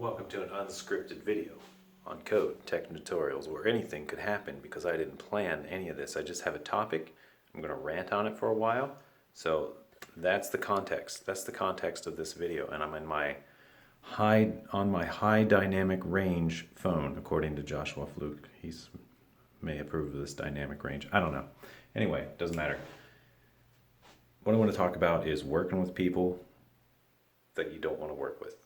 Welcome to an unscripted video on code, tech tutorials, where anything could happen because I didn't plan any of this. I just have a topic. I'm going to rant on it for a while. So that's the context. That's the context of this video. And I'm in my high dynamic range phone, according to Joshua Fluke. He's may approve of this dynamic range. I don't know. Anyway, doesn't matter. What I want to talk about is working with people that you don't want to work with.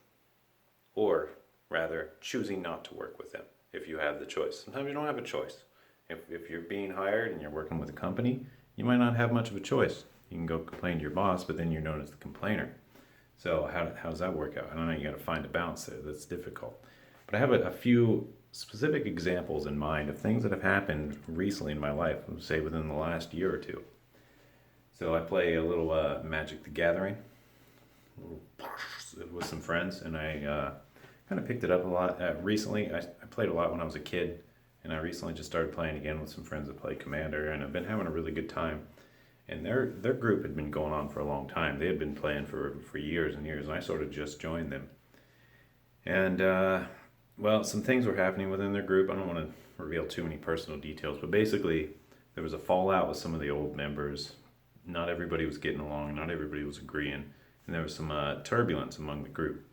Or rather, choosing not to work with them if you have the choice. Sometimes you don't have a choice. If you're being hired and you're working with a company, you might not have much of a choice. You can go complain to your boss, but then you're known as the complainer. So how does that work out? I don't know, you got to find a balance there. That's difficult. But I have a few specific examples in mind of things that have happened recently in my life, say within the last year or two. So I play a little Magic the Gathering with some friends, and I kind of picked it up a lot recently. I played a lot when I was a kid, and I recently just started playing again with some friends that play Commander, and I've been having a really good time. And their group had been going on for a long time. They had been playing for years and years, and I sort of just joined them. And well, some things were happening within their group. I don't want to reveal too many personal details, but basically there was a fallout with some of the old members. Not everybody was getting along, not everybody was agreeing, and there was some turbulence among the group.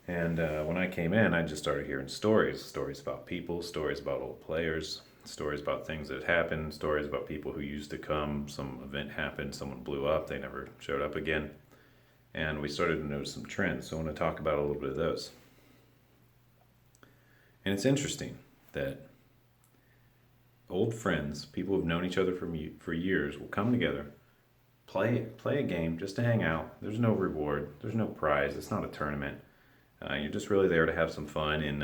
And when I came in, I just started hearing stories about people, stories about old players, stories about things that happened, stories about people who used to come, some event happened, someone blew up, they never showed up again. And we started to notice some trends, so I want to talk about a little bit of those. And it's interesting that old friends, people who've known each other for years, will come together, play a game just to hang out. There's no reward, there's no prize, it's not a tournament. You're just really there to have some fun and,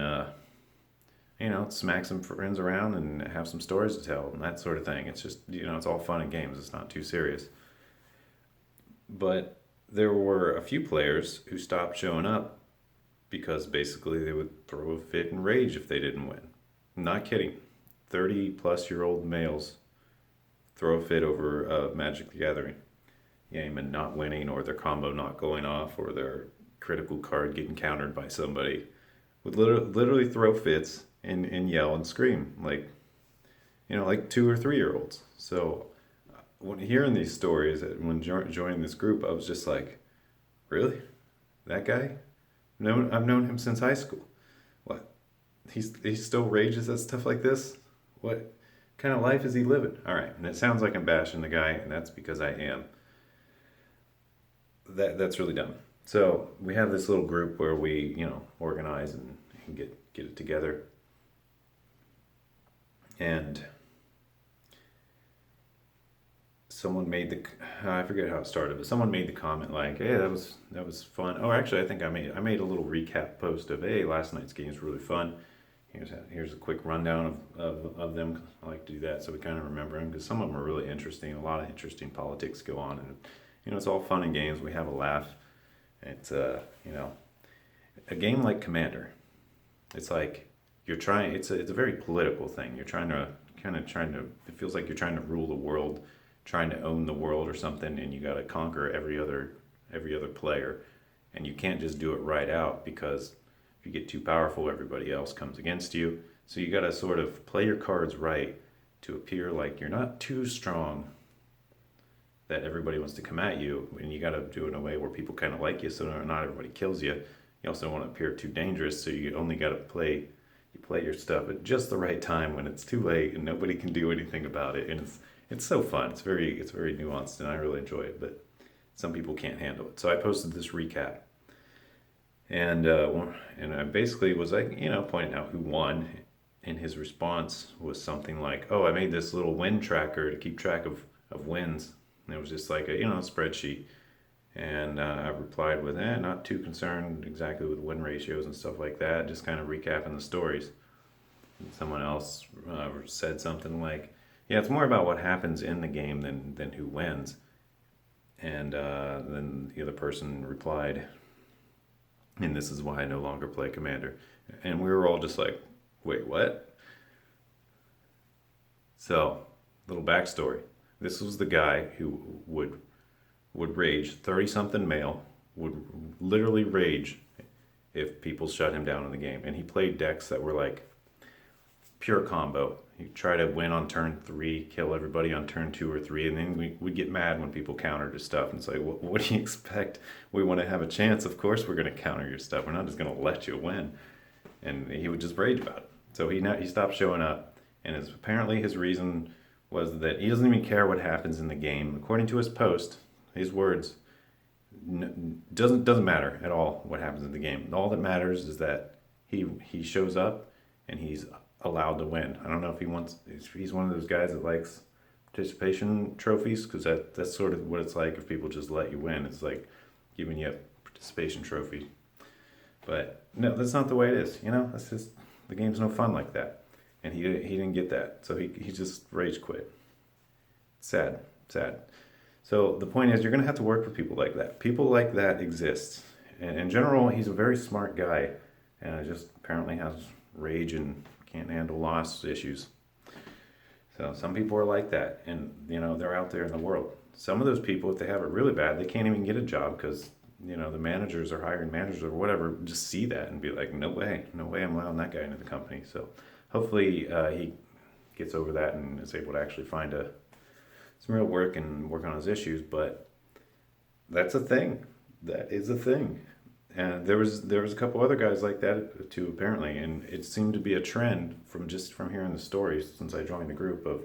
smack some friends around and have some stories to tell and that sort of thing. It's just, it's all fun and games. It's not too serious. But there were a few players who stopped showing up because basically they would throw a fit and rage if they didn't win. I'm not kidding. 30-plus-year-old males throw a fit over a Magic the Gathering game and not winning, or their combo not going off, or their critical card getting countered by somebody. Would literally throw fits and yell and scream like 2 or 3-year-olds. So when hearing these stories, when joining this group, I was just like, really? That guy? No, I've known him since high school. What? He still rages at stuff like this? What kind of life is he living? All right, and it sounds like I'm bashing the guy, and that's because I am. That's really dumb. So we have this little group where we, organize and get it together. And someone made I forget how it started, but someone made the comment like, "Hey, that was fun." Oh, actually, I think I made a little recap post of, "Hey, last night's game was really fun. Here's a quick rundown of them." I like to do that so we kind of remember them, because some of them are really interesting. A lot of interesting politics go on, and it's all fun and games. We have a laugh. It's a game like Commander. It's like you're trying. It's a very political thing. You're trying to. It feels like you're trying to rule the world, trying to own the world or something, and you got to conquer every other player, and you can't just do it right out, because if you get too powerful, everybody else comes against you. So you got to sort of play your cards right to appear like you're not too strong, that everybody wants to come at you, and you got to do it in a way where people kind of like you, so not everybody kills you. You also don't want to appear too dangerous, so you only got to play your stuff at just the right time when it's too late and nobody can do anything about it. And it's so fun. It's very nuanced, and I really enjoy it, but some people can't handle it. So I posted this recap, and I basically was like, pointing out who won, and his response was something like, "Oh, I made this little win tracker to keep track of wins." And it was just like a spreadsheet, and I replied with, not too concerned exactly with win ratios and stuff like that, just kind of recapping the stories. And someone else said something like, "Yeah, it's more about what happens in the game than who wins." And then the other person replied, "And this is why I no longer play Commander." And we were all just like, "Wait, what?" So, little backstory. This was the guy who would rage, 30-something male, would literally rage if people shut him down in the game. And he played decks that were like pure combo. He'd try to win on turn 3, kill everybody on turn 2 or 3, and then we'd get mad when people countered his stuff and say, what do you expect? We want to have a chance. Of course we're going to counter your stuff. We're not just going to let you win. And he would just rage about it. So he stopped showing up, and apparently his reason was that he doesn't even care what happens in the game. According to his post, his words, doesn't matter at all what happens in the game. All that matters is that he shows up and he's allowed to win. I don't know if he's one of those guys that likes participation trophies, because that's sort of what it's like if people just let you win. It's like giving you a participation trophy. But no, that's not the way it is. That's just, the game's no fun like that. And he didn't get that, so he just rage quit. Sad. So the point is, you're going to have to work with people like that. People like that exist. And in general, he's a very smart guy, and just apparently has rage and can't handle loss issues. So some people are like that, and they're out there in the world. Some of those people, if they have it really bad, they can't even get a job because the managers or hiring managers or whatever just see that and be like, no way I'm allowing that guy into the company. So hopefully he gets over that and is able to actually find some real work and work on his issues. But that's a thing. That is a thing. And there was a couple other guys like that too, apparently, and it seemed to be a trend from hearing the stories since I joined the group, of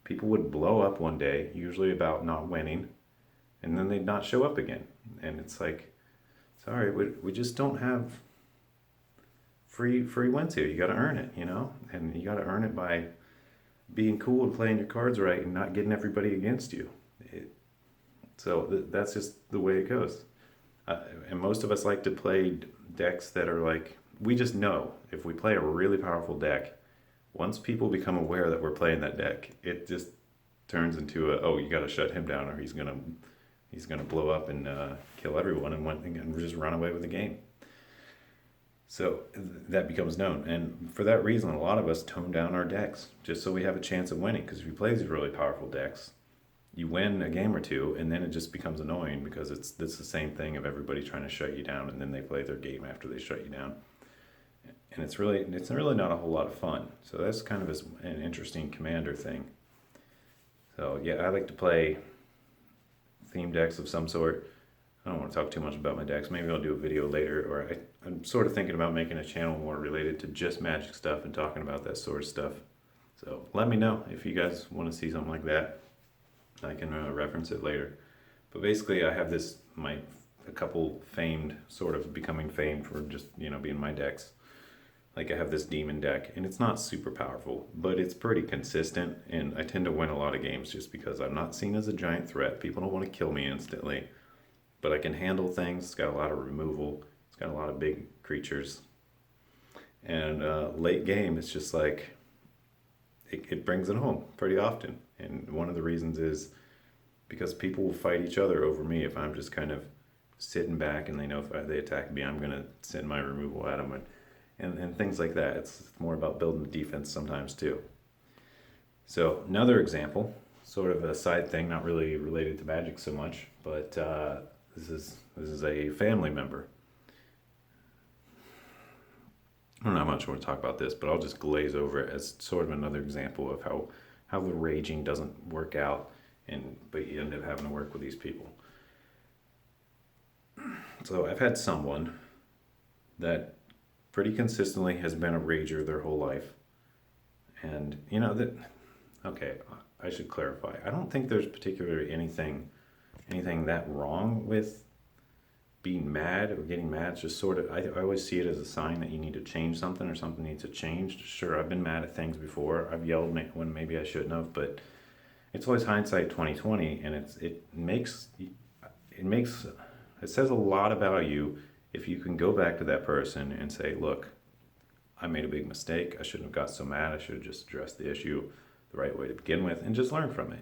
people would blow up one day, usually about not winning, and then they'd not show up again. And it's like, sorry, we just don't have free wins here. You got to earn it, and you got to earn it by being cool and playing your cards right and not getting everybody against you. So that's just the way it goes. And most of us like to play decks that are like, we just know if we play a really powerful deck, once people become aware that we're playing that deck, it just turns into you got to shut him down, or he's gonna blow up and kill everyone and just run away with the game. So that becomes known, and for that reason, a lot of us tone down our decks just so we have a chance of winning. Because if you play these really powerful decks, you win a game or two, and then it just becomes annoying because it's the same thing of everybody trying to shut you down, and then they play their game after they shut you down, and it's really not a whole lot of fun. So that's kind of an interesting commander thing. So yeah, I like to play theme decks of some sort. I don't want to talk too much about my decks. Maybe I'll do a video later, or I'm sort of thinking about making a channel more related to just Magic stuff and talking about that sort of stuff. So let me know if you guys want to see something like that. I can reference it later. But basically, I have a couple famed, sort of becoming famed for just, being my decks. Like I have this demon deck, and it's not super powerful, but it's pretty consistent, and I tend to win a lot of games just because I'm not seen as a giant threat. People don't want to kill me instantly, but I can handle things. It's got a lot of removal. It's got a lot of big creatures. And late game, it's just like, it brings it home pretty often. And one of the reasons is because people will fight each other over me if I'm just kind of sitting back, and they know if they attack me, I'm going to send my removal at them and things like that. It's more about building the defense sometimes too. So another example, sort of a side thing, not really related to Magic so much, but this is a family member. I don't know how much I want to talk about this, but I'll just glaze over it as sort of another example of how the raging doesn't work out, but you end up having to work with these people. So I've had someone that pretty consistently has been a rager their whole life. And okay, I should clarify. I don't think there's particularly anything that wrong with being mad or getting mad. It's just sort of, I always see it as a sign that you need to change something, or something needs to change. Sure, I've been mad at things before. I've yelled when maybe I shouldn't have, but it's always hindsight 2020, and it says a lot about you if you can go back to that person and say, look, I made a big mistake. I shouldn't have got so mad. I should have just addressed the issue the right way to begin with and just learn from it.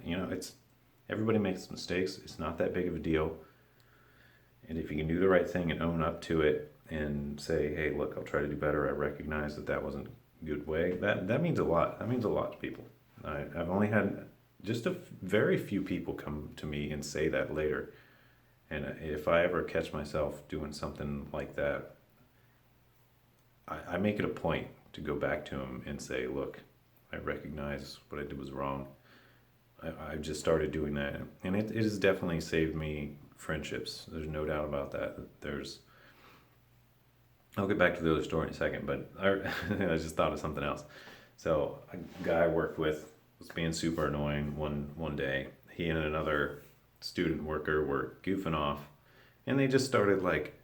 Everybody makes mistakes. It's not that big of a deal. And if you can do the right thing and own up to it and say, hey, look, I'll try to do better. I recognize that wasn't a good way. That means a lot. That means a lot to people. I've only had just very few people come to me and say that later. And if I ever catch myself doing something like that, I make it a point to go back to him and say, look, I recognize what I did was wrong. I've just started doing that, and it has definitely saved me friendships. There's no doubt about that. I'll get back to the other story in a second, but I just thought of something else. So a guy I worked with was being super annoying one day. He and another student worker were goofing off, and they just started like,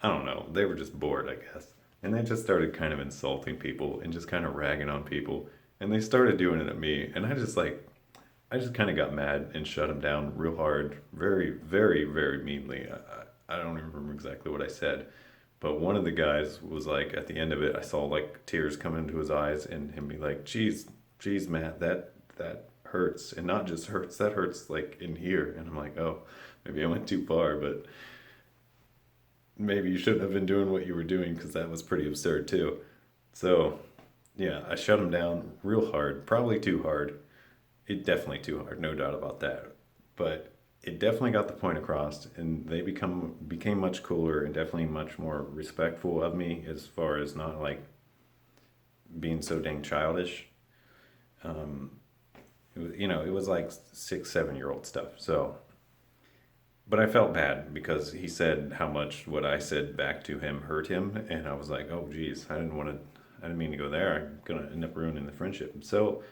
I don't know, they were just bored, I guess. And they just started kind of insulting people and just kind of ragging on people. And they started doing it at me, and I just kind of got mad and shut him down real hard, very, very, very meanly. I don't even remember exactly what I said, but one of the guys was like, at the end of it, I saw like tears come into his eyes and him be like, geez, Matt, that hurts. And not just hurts, that hurts like in here. And I'm like, oh, maybe I went too far, but maybe you shouldn't have been doing what you were doing because that was pretty absurd too. So, yeah, I shut him down real hard, probably too hard. It definitely too hard, no doubt about that. But it definitely got the point across, and they became much cooler and definitely much more respectful of me as far as not like being so dang childish. Um, it was like 6, 7 year old stuff. So, but I felt bad because he said how much what I said back to him hurt him, and I was like, oh geez, I didn't mean to go there. I'm gonna end up ruining the friendship. So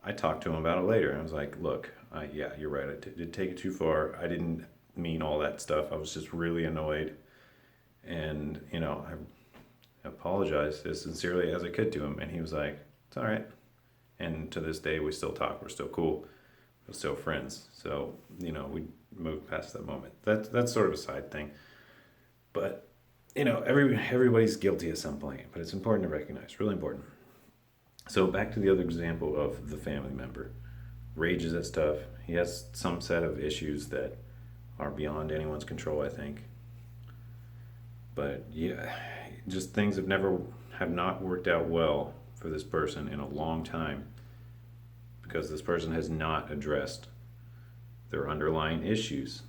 I talked to him about it later. I was like, look, yeah, you're right. I did take it too far. I didn't mean all that stuff. I was just really annoyed. And, I apologized as sincerely as I could to him. And he was like, it's all right. And to this day, we still talk. We're still cool. We're still friends. So, we moved past that moment. That's sort of a side thing. But, everybody's guilty at some point. But it's important to recognize. Really important. So back to the other example of the family member. Rages at stuff. He has some set of issues that are beyond anyone's control, I think. But yeah, just things have not worked out well for this person in a long time because this person has not addressed their underlying issues.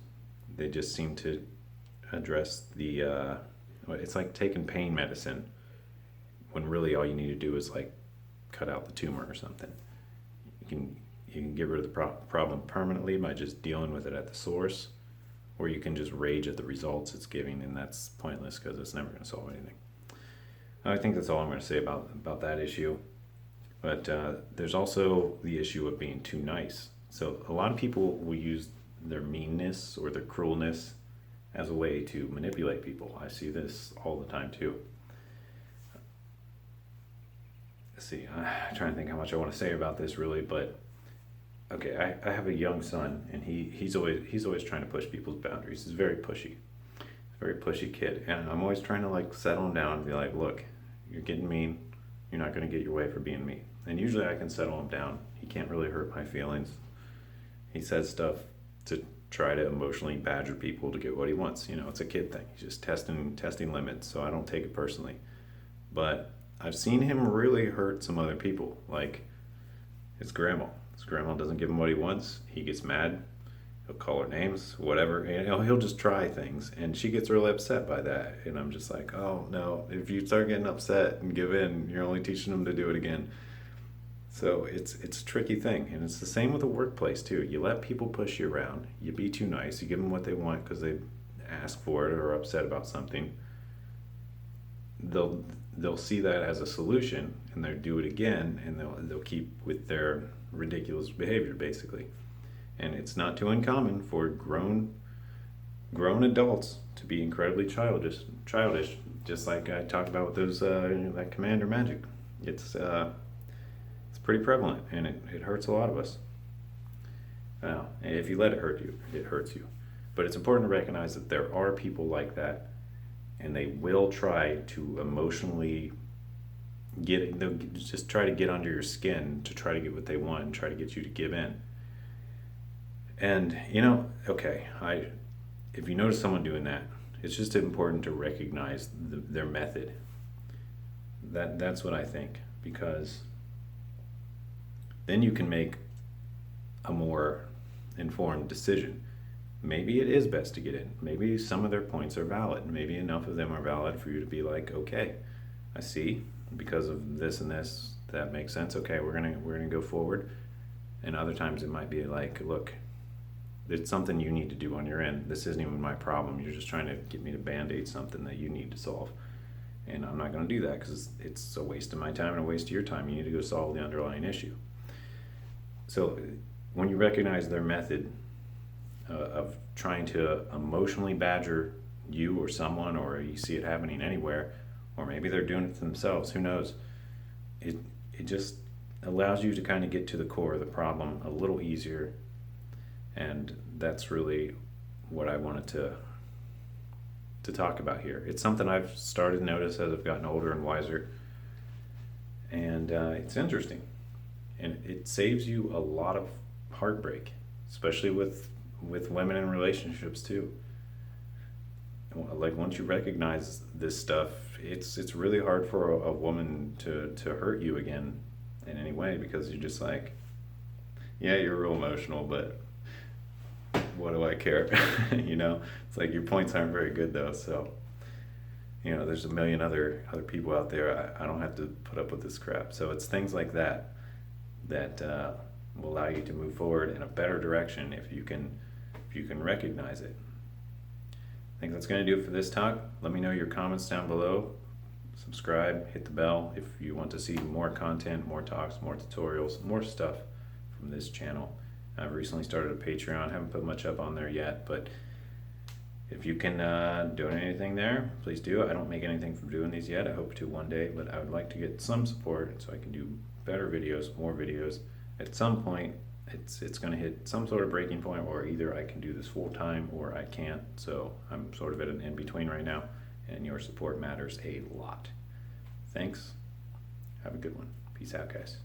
They just seem to address it's like taking pain medicine when really all you need to do is like cut out the tumor or something. You can get rid of the problem permanently by just dealing with it at the source, or you can just rage at the results it's giving, and that's pointless because it's never going to solve anything. I think that's all I'm going to say about that issue. But there's also the issue of being too nice. So a lot of people will use their meanness or their cruelness as a way to manipulate people. I see this all the time too. Let's see, I'm trying to think how much I want to say about this really, but okay, I have a young son, and he's always trying to push people's boundaries. He's very pushy kid, and I'm always trying to like settle him down and be like, look, you're getting mean, you're not going to get your way for being mean. And usually I can settle him down. He can't really hurt my feelings. He says stuff to try to emotionally badger people to get what he wants. It's a kid thing. He's just testing limits, so I don't take it personally. But I've seen him really hurt some other people, like his grandma. His grandma doesn't give him what he wants. He gets mad. He'll call her names, whatever. He'll just try things, and she gets really upset by that. And I'm just like, oh no! If you start getting upset and give in, you're only teaching them to do it again. So it's a tricky thing, and it's the same with the workplace too. You let people push you around. You be too nice. You give them what they want because they ask for it or are upset about something. They'll see that as a solution, and they'll do it again, and they'll keep with their ridiculous behavior basically. And it's not too uncommon for grown adults to be incredibly childish, just like I talked about with those that Commander Magic. It's pretty prevalent, and it hurts a lot of us. Now, if you let it hurt you, it hurts you. But it's important to recognize that there are people like that, and they will try to emotionally they'll just try to get under your skin to try to get what they want and try to get you to give in. And okay, if you notice someone doing that, it's just important to recognize their method. That's what I think, because then you can make a more informed decision. Maybe it is best to get in. Maybe some of their points are valid. Maybe enough of them are valid for you to be like, okay, I see. because of this and this, that makes sense. Okay, we're gonna go forward. And other times it might be like, look, it's something you need to do on your end. This isn't even my problem. You're just trying to get me to band-aid something that you need to solve. And I'm not going to do that because it's a waste of my time and a waste of your time. You need to go solve the underlying issue. So when you recognize their method of trying to emotionally badger you or someone, or you see it happening anywhere, or maybe they're doing it to themselves, who knows, it just allows you to kind of get to the core of the problem a little easier. And that's really what I wanted to talk about here. It's something I've started to notice as I've gotten older and wiser, and it's interesting, and it saves you a lot of heartbreak, especially with women in relationships too. Like, once you recognize this stuff, it's really hard for a woman to hurt you again in any way, because you're just like, yeah, you're real emotional, but what do I care? It's like, your points aren't very good though. So, there's a million other people out there. I don't have to put up with this crap. So it's things like that will allow you to move forward in a better direction if you can recognize it. I think that's going to do it for this talk. Let me know your comments down below. Subscribe, hit the bell if you want to see more content, more talks, more tutorials, more stuff from this channel. I've recently started a Patreon. Haven't put much up on there yet, but if you can donate anything there, please do. I don't make anything from doing these yet. I hope to one day, but I would like to get some support so I can do better videos, more videos. At some point, it's going to hit some sort of breaking point, or either I can do this full time or I can't. So I'm sort of at an in-between right now, and your support matters a lot. Thanks. Have a good one. Peace out, guys.